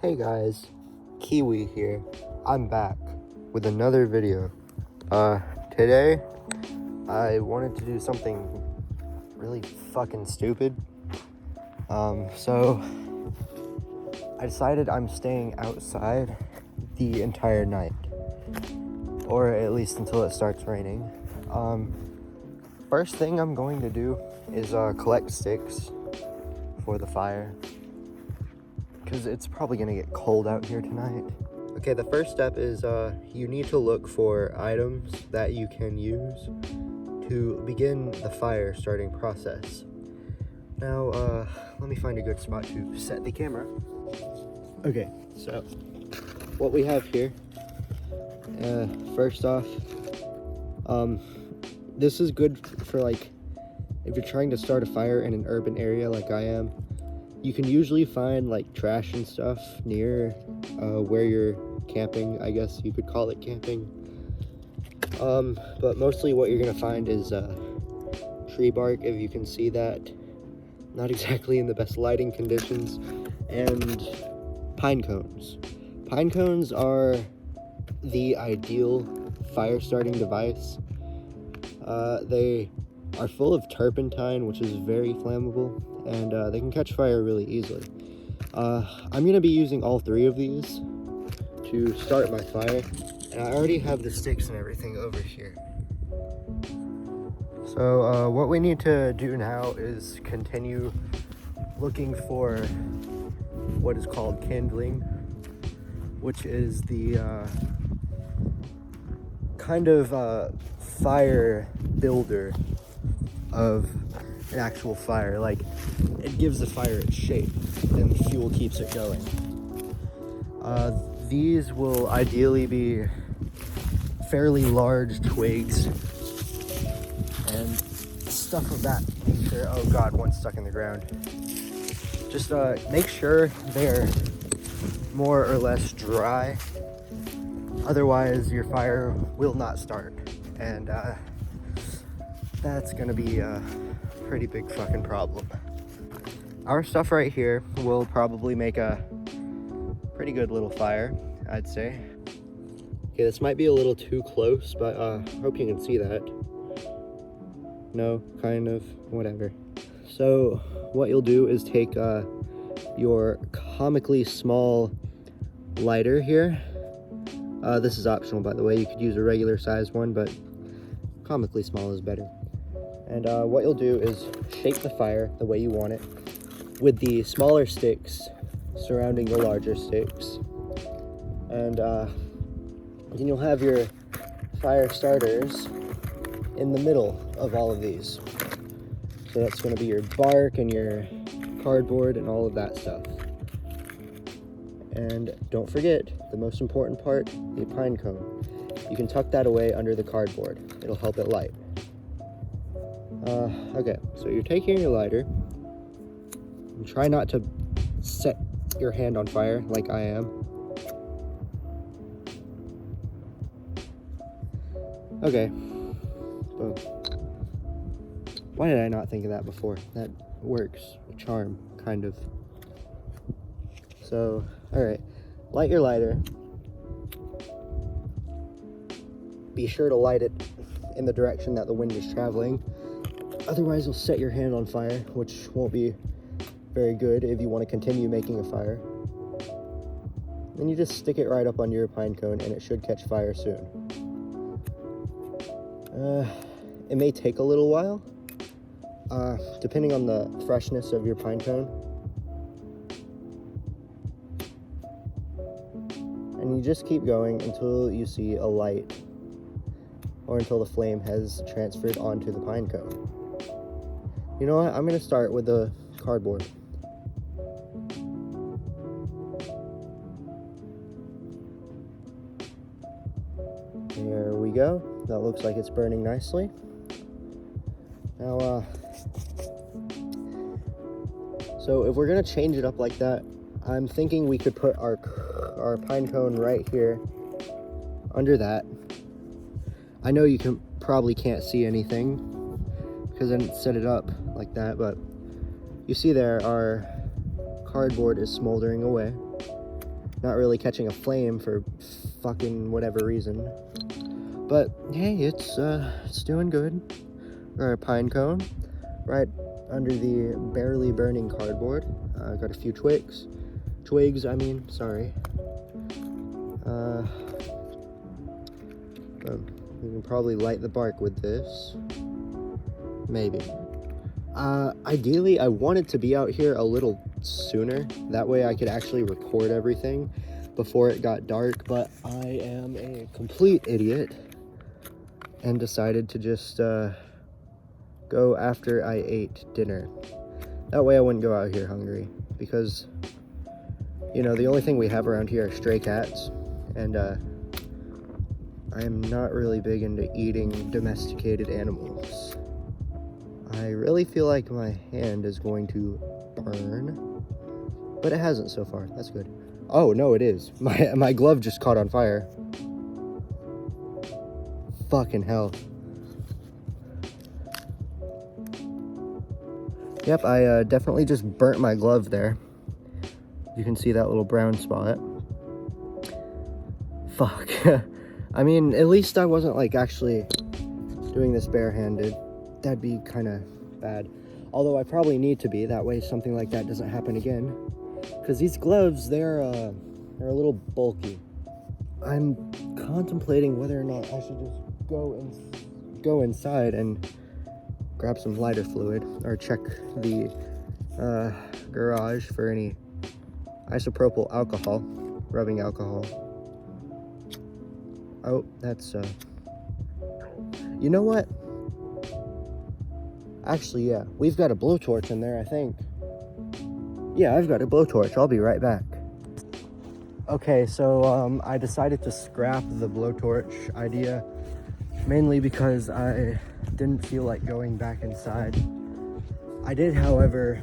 Hey guys, Kiwi here. I'm back with another video. Today I wanted to do something really fucking stupid. So I decided I'm staying outside the entire night, or at least until it starts raining. First thing I'm going to do is collect sticks for the fire, because it's probably gonna get cold out here tonight. Okay, the first step is you need to look for items that you can use to begin the fire starting process. Now, let me find a good spot to set the camera. Okay, so what we have here, first off, this is good for like if you're trying to start a fire in an urban area like I am. You can usually find like trash and stuff near where you're camping. I guess you could call it camping. But mostly what you're gonna find is tree bark, if you can see that. Not exactly in the best lighting conditions. And pine cones. Pine cones are the ideal fire starting device. They are full of turpentine, which is very flammable, and they can catch fire really easily. I'm gonna be using all three of these to start my fire, and I already have the sticks and everything over here. So what we need to do now is continue looking for what is called kindling, which is the kind of fire builder of an actual fire. Like, it gives the fire its shape and the fuel keeps it going. These will ideally be fairly large twigs and stuff of that nature. Oh god, one's stuck in the ground. Just make sure they're more or less dry, otherwise your fire will not start, and that's gonna be a pretty big fucking problem. Our stuff right here will probably make a pretty good little fire, I'd say. Okay, this might be a little too close, but hope you can see that. No, kind of, whatever. So what you'll do is take your comically small lighter here. This is optional, by the way. You could use a regular size one, but comically small is better. And what you'll do is shape the fire the way you want it, with the smaller sticks surrounding the larger sticks. And then you'll have your fire starters in the middle of all of these. So that's going to be your bark and your cardboard and all of that stuff. And don't forget the most important part, the pine cone. You can tuck that away under the cardboard. It'll help it light. Okay, so you're taking your lighter, and try not to set your hand on fire like I am. Okay, boom. Why did I not think of that before? That works, a charm, kind of. So, alright, light your lighter. Be sure to light it in the direction that the wind is traveling. Otherwise, you'll set your hand on fire, which won't be very good if you want to continue making a fire. Then you just stick it right up on your pine cone and it should catch fire soon. It may take a little while, depending on the freshness of your pine cone. And you just keep going until you see a light, or until the flame has transferred onto the pine cone. You know what? I'm going to start with the cardboard. There we go. That looks like it's burning nicely. Now, so if we're going to change it up like that, I'm thinking we could put our pine cone right here under that. I know you probably can't see anything because I didn't set it up like that, but you see there our cardboard is smoldering away. not really catching a flame for fucking whatever reason. But hey, it's doing good. Got a pine cone right under the barely burning cardboard. Got a few twigs, sorry. You can probably light the bark with this. Maybe. Ideally, I wanted to be out here a little sooner. That way I could actually record everything before it got dark, but I am a complete idiot and decided to just go after I ate dinner. That way I wouldn't go out here hungry, because, you know, the only thing we have around here are stray cats, and I am not really big into eating domesticated animals. I really feel like my hand is going to burn, but it hasn't so far. That's good. Oh, no, it is. My glove just caught on fire. Fucking hell. Yep, I definitely just burnt my glove there. You can see that little brown spot. Fuck. I mean, at least I wasn't like actually doing this barehanded. That'd be kind of bad. Although I probably need to be, that way something like that doesn't happen again. Because these gloves, they're a little bulky. I'm contemplating whether or not I should just go inside and grab some lighter fluid, or check the garage for any isopropyl alcohol, rubbing alcohol. Oh, that's you know what? Actually, yeah, we've got a blowtorch in there, I think. Yeah, I've got a blowtorch. I'll be right back. Okay, so I decided to scrap the blowtorch idea, mainly because I didn't feel like going back inside. I did, however,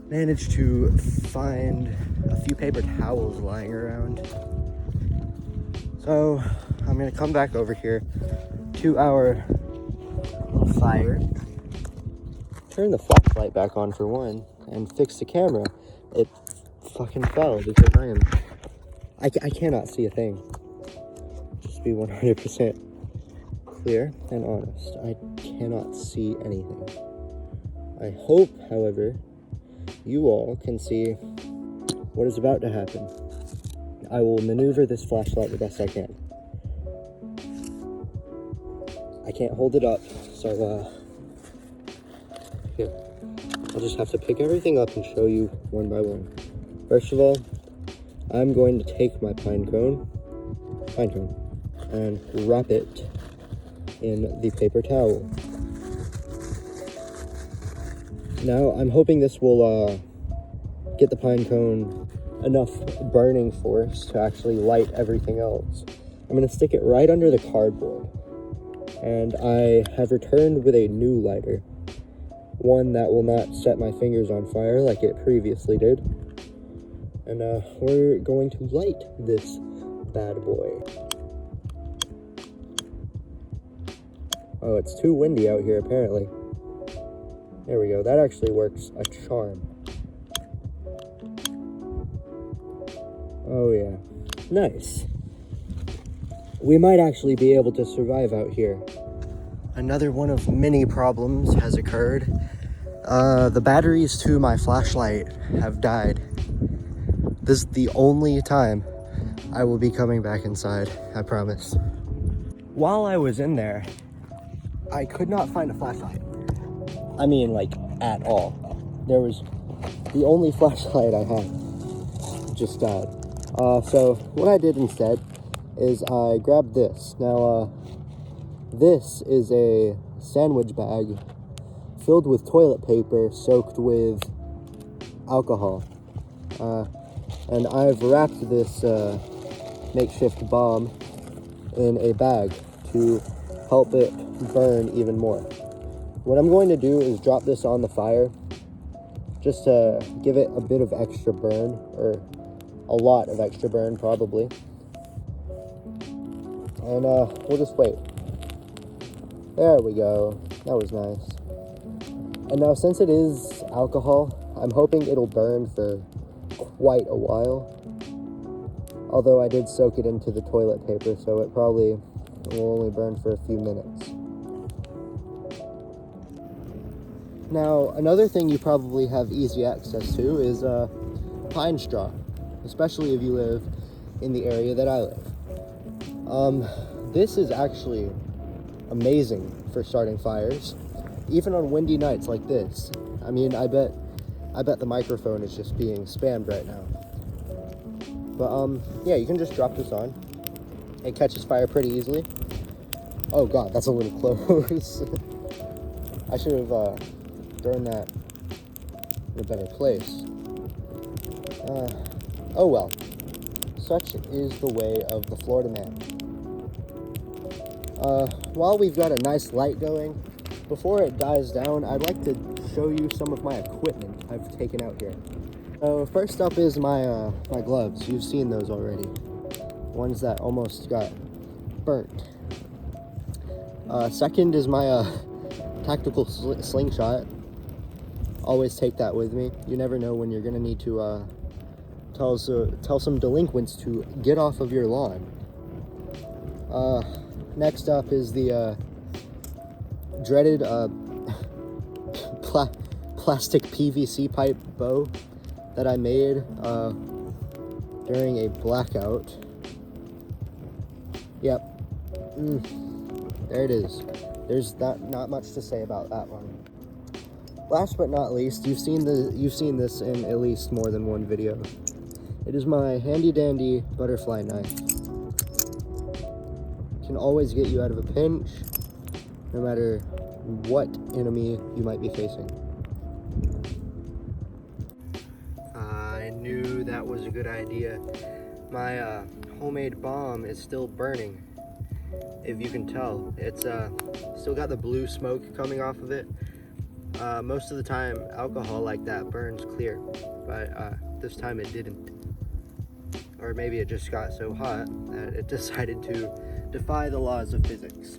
manage to find a few paper towels lying around. So I'm gonna come back over here to our fire, turn the flashlight back on for one, and fix the camera. It fucking fell because I cannot see a thing. Just be 100% clear and honest. I cannot see anything. I hope, however, you all can see what is about to happen. I will maneuver this flashlight the best I can. I can't hold it up, so here. I'll just have to pick everything up and show you one by one. First of all, I'm going to take my pine cone, and wrap it in the paper towel. Now, I'm hoping this will get the pine cone enough burning force to actually light everything else. I'm going to stick it right under the cardboard. And I have returned with a new lighter. One that will not set my fingers on fire like it previously did. And we're going to light this bad boy. Oh, it's too windy out here apparently. There we go, that actually works a charm. Oh yeah, nice. We might actually be able to survive out here. Another one of many problems has occurred. The batteries to my flashlight have died. This is the only time I will be coming back inside, I promise. While I was in there, I could not find a flashlight. I mean, like, at all. There was the only flashlight I had just died. So what I did instead is I grabbed this. Now, this is a sandwich bag filled with toilet paper soaked with alcohol. And I've wrapped this makeshift bomb in a bag to help it burn even more. What I'm going to do is drop this on the fire just to give it a bit of extra burn, or a lot of extra burn probably. And we'll just wait. There we go. That was nice. And now, since it is alcohol, I'm hoping it'll burn for quite a while. Although I did soak it into the toilet paper, so it probably will only burn for a few minutes. Now, another thing you probably have easy access to is pine straw, especially if you live in the area that I live. This is actually amazing for starting fires, even on windy nights like this. I mean, I bet the microphone is just being spammed right now. But yeah, you can just drop this on. It catches fire pretty easily. Oh god, that's a little close. I should have thrown that in a better place. Oh well. Such is the way of the Florida man. While we've got a nice light going, before it dies down, I'd like to show you some of my equipment I've taken out here. So first up is my my gloves. You've seen those already. Ones that almost got burnt. Second is my tactical slingshot. Always take that with me. You never know when you're gonna need to tell some delinquents to get off of your lawn. Next up is the dreaded plastic PVC pipe bow that I made during a blackout. Yep. There it is. There's not much to say about that one. Last but not least, you've seen this in at least more than one video. It is my handy dandy butterfly knife. Can always get you out of a pinch, no matter what enemy you might be facing. I knew that was a good idea. My homemade bomb is still burning. If you can tell, it's still got the blue smoke coming off of it. Most of the time, alcohol like that burns clear, but this time it didn't. Or maybe it just got so hot that it decided to defy the laws of physics.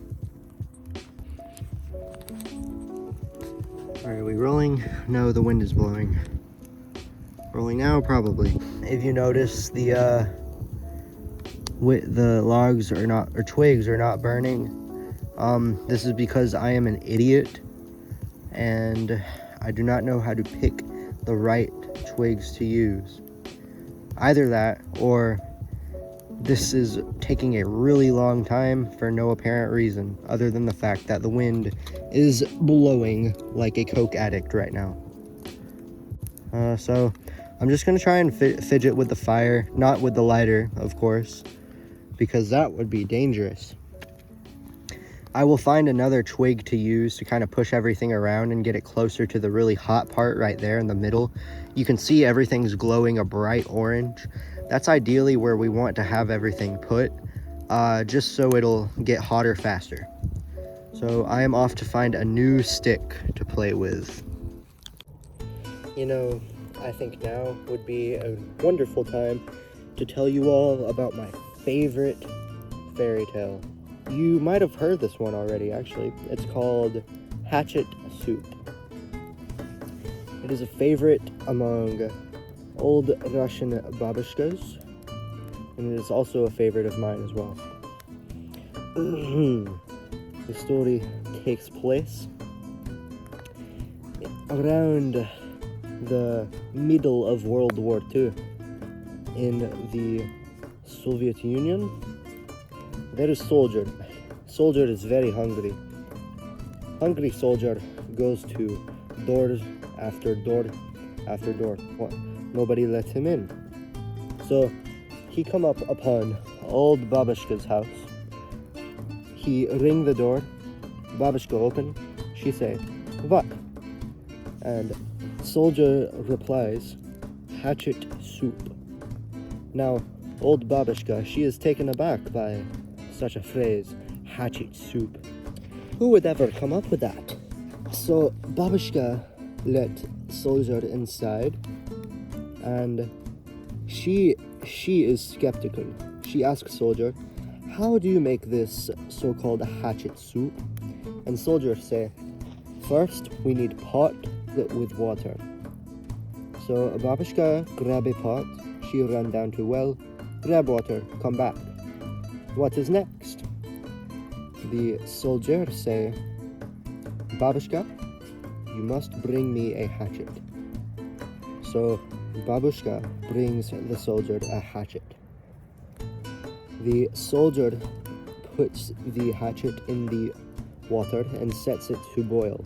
Are we rolling? No, the wind is blowing. Rolling now, probably. If you notice, the logs are not, or twigs are not burning. This is because I am an idiot and I do not know how to pick the right twigs to use. Either that, or this is taking a really long time for no apparent reason, other than the fact that the wind is blowing like a coke addict right now. So I'm just gonna try and fidget with the fire, not with the lighter, of course, because that would be dangerous. I will find another twig to use to kind of push everything around and get it closer to the really hot part right there in the middle. You can see everything's glowing a bright orange. That's ideally where we want to have everything put, just so it'll get hotter faster. So I am off to find a new stick to play with. You know, I think now would be a wonderful time to tell you all about my favorite fairy tale. You might have heard this one already, actually. It's called Hatchet Soup. It is a favorite among old Russian babushkas, and it is also a favorite of mine as well. The story takes place around the middle of World War II in the Soviet Union. There is soldier. Soldier is very hungry. Hungry soldier goes to door after door after door. Nobody lets him in. So he come up upon old babushka's house. He ring the door. Babushka open. She say, "What?" And soldier replies, "Hatchet soup." Now, old babushka, she is taken aback by such a phrase, hatchet soup. Who would ever come up with that? So babushka let soldier inside, and she is skeptical. She asks soldier, "How do you make this so-called hatchet soup?" And soldier say, "First we need pot with water." So babushka grab a pot. She run down to well, Grab water, come back. What is next? The soldiers say, Babushka, you must bring me a hatchet. So Babushka brings the soldier a hatchet. The soldier puts the hatchet in the water and sets it to boil.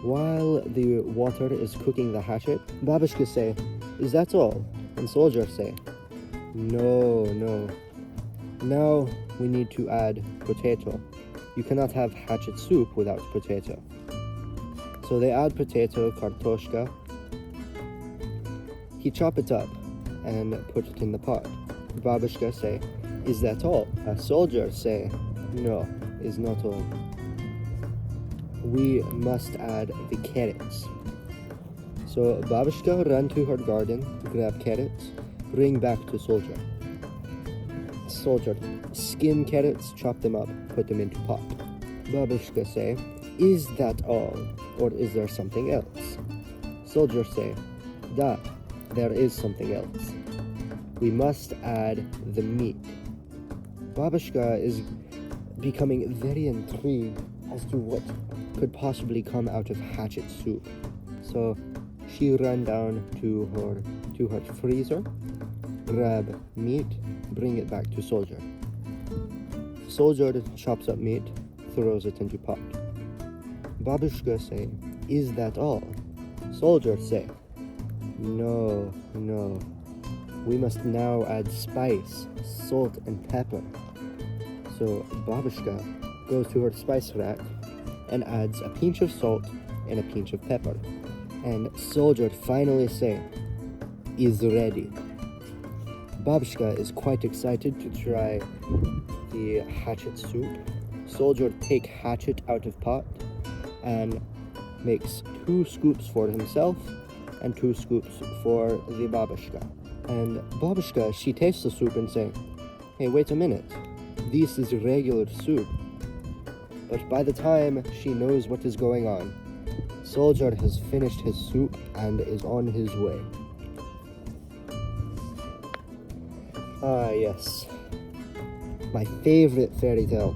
While the water is cooking the hatchet, Babushka say, is that all? And soldiers say, no. Now we need to add potato. You cannot have hatchet soup without potato. So they add potato, kartoshka. He chop it up and put it in the pot. Babushka say, is that all? A soldier say, no, is not all. We must add the carrots. So Babushka ran to her garden, grab carrots, bring back to soldier. Soldier skin carrots, chop them up, put them into pot. Babushka say, is that all, or is there something else? Soldier say, da, there is something else. We must add the meat. Babushka is becoming very intrigued as to what could possibly come out of hatchet soup. So she ran down to her freezer, grab meat, bring it back to soldier. Soldier chops up meat, throws it into pot. Babushka say, is that all? Soldier say, no. We must now add spice, salt and pepper. So Babushka goes to her spice rack and adds a pinch of salt and a pinch of pepper. And soldier finally say, is ready. Babushka is quite excited to try the hatchet soup. Soldier take hatchet out of pot and makes 2 scoops for himself and 2 scoops for the Babushka. And Babushka, she tastes the soup and say, hey, wait a minute, this is regular soup. But by the time she knows what is going on, soldier has finished his soup and is on his way. Ah, yes. My favorite fairy tale.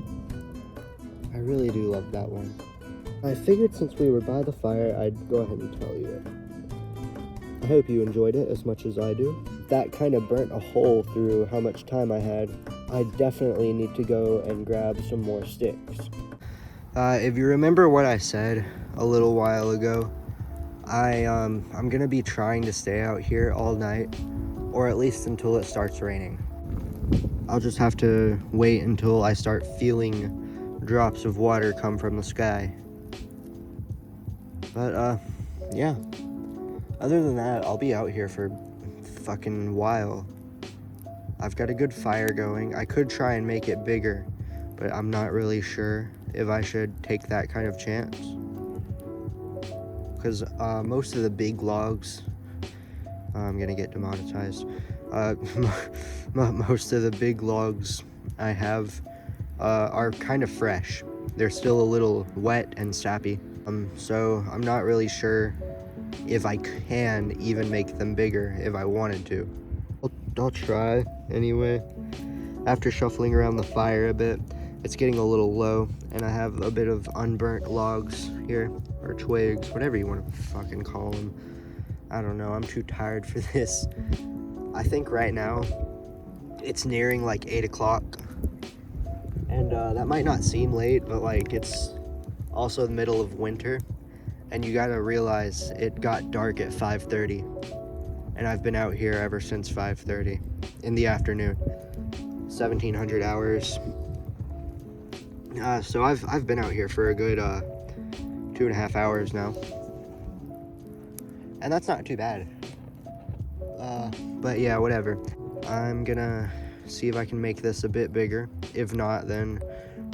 I really do love that one. I figured since we were by the fire, I'd go ahead and tell you it. I hope you enjoyed it as much as I do. That kind of burnt a hole through how much time I had. I definitely need to go and grab some more sticks. If you remember what I said a little while ago, I'm gonna be trying to stay out here all night, or at least until it starts raining. I'll just have to wait until I start feeling drops of water come from the sky. But yeah. Other than that, I'll be out here for fucking while. I've got a good fire going. I could try and make it bigger, but I'm not really sure if I should take that kind of chance. Because most of the big logs, I'm gonna get demonetized. Most of the big logs I have are kind of fresh. They're still a little wet and sappy. So I'm not really sure if I can even make them bigger if I wanted to. I'll try anyway. After shuffling around the fire a bit, it's getting a little low, and I have a bit of unburnt logs here, or twigs, whatever you want to fucking call them. I don't know, I'm too tired for this. I think right now it's nearing like 8 o'clock, and that might not seem late, but like it's also the middle of winter, and you gotta realize it got dark at 5:30, and I've been out here ever since 5:30 in the afternoon. 1,700 hours. So I've been out here for a good 2.5 hours now, and that's not too bad. But yeah, whatever. I'm gonna see if I can make this a bit bigger. If not, then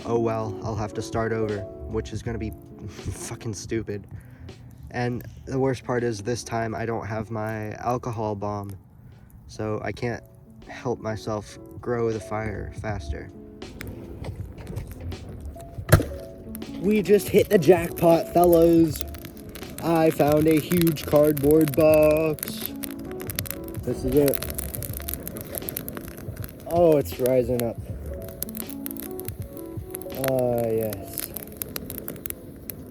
oh well, I'll have to start over, which is gonna be fucking stupid. And the worst part is this time I don't have my alcohol bomb, so I can't help myself grow the fire faster. We just hit the jackpot, fellas. I found a huge cardboard box. This is it. Oh, it's rising up. Yes.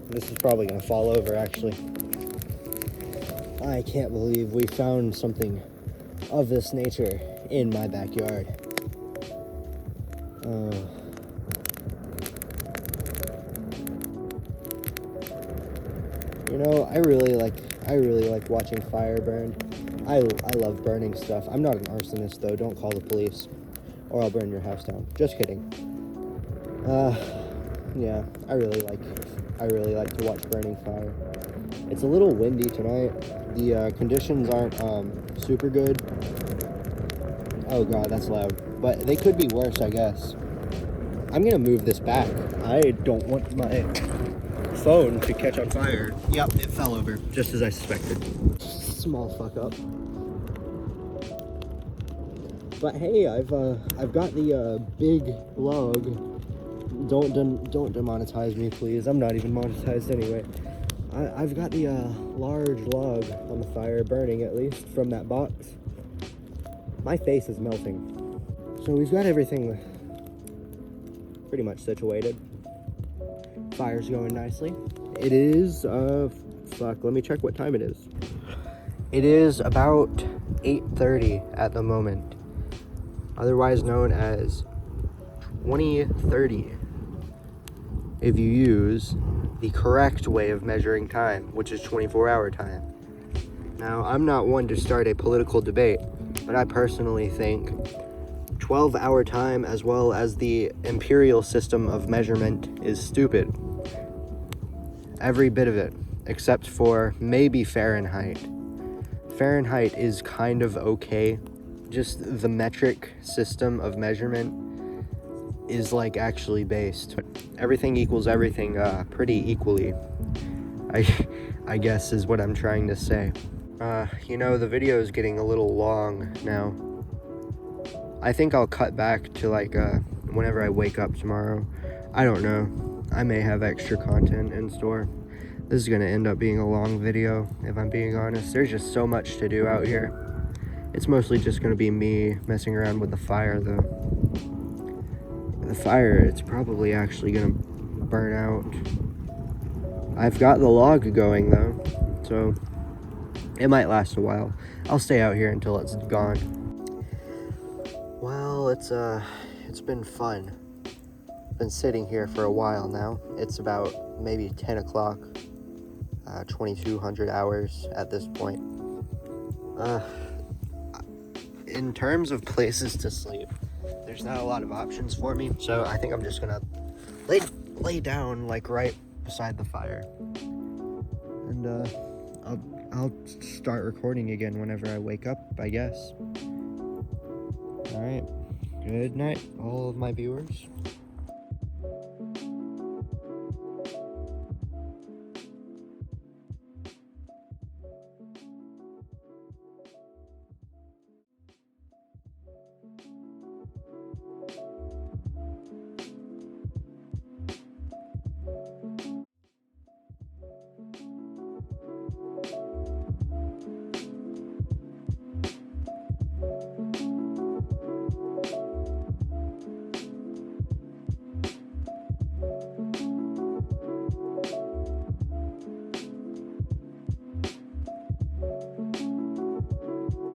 This is probably gonna fall over, actually. I can't believe we found something of this nature in my backyard. You know, I really like watching fire burn. I love burning stuff. I'm not an arsonist though. Don't call the police, or I'll burn your house down. Just kidding. Yeah, I really like to watch burning fire. It's a little windy tonight. The conditions aren't super good. Oh god, that's loud. But they could be worse, I guess. I'm gonna move this back. I don't want my phone to catch on fire. Yep, it fell over, just as I suspected. Small fuck up. But hey, I've got the big log. Don't demonetize me, please. I'm not even monetized anyway. I've got the large log on the fire burning, at least from that box. My face is melting. So we've got everything pretty much situated. Fire's going nicely. It is let me check what time it is. It is about 8:30 at the moment, otherwise known as 2030 if you use the correct way of measuring time, which is 24-hour time. Now, I'm not one to start a political debate, but I personally think 12-hour time, as well as the imperial system of measurement, is stupid. Every bit of it, except for maybe Fahrenheit. Fahrenheit is kind of okay. Just the metric system of measurement is like actually based. Everything equals everything pretty equally, I guess is what I'm trying to say. You know, the video is getting a little long now. I think I'll cut back to like whenever I wake up tomorrow. I don't know. I may have extra content in store. This is gonna end up being a long video, if I'm being honest. There's just so much to do out here. It's mostly just gonna be me messing around with the fire though. The fire, it's probably actually gonna burn out. I've got the log going though, so it might last a while. I'll stay out here until it's gone. Well, it's been fun. Been sitting here for a while now. It's about maybe 10 o'clock, 2200 hours at this point. In terms of places to sleep, there's not a lot of options for me, so I think I'm just gonna lay down like right beside the fire, and I'll start recording again whenever I wake up, I guess. All right, good night, all of my viewers.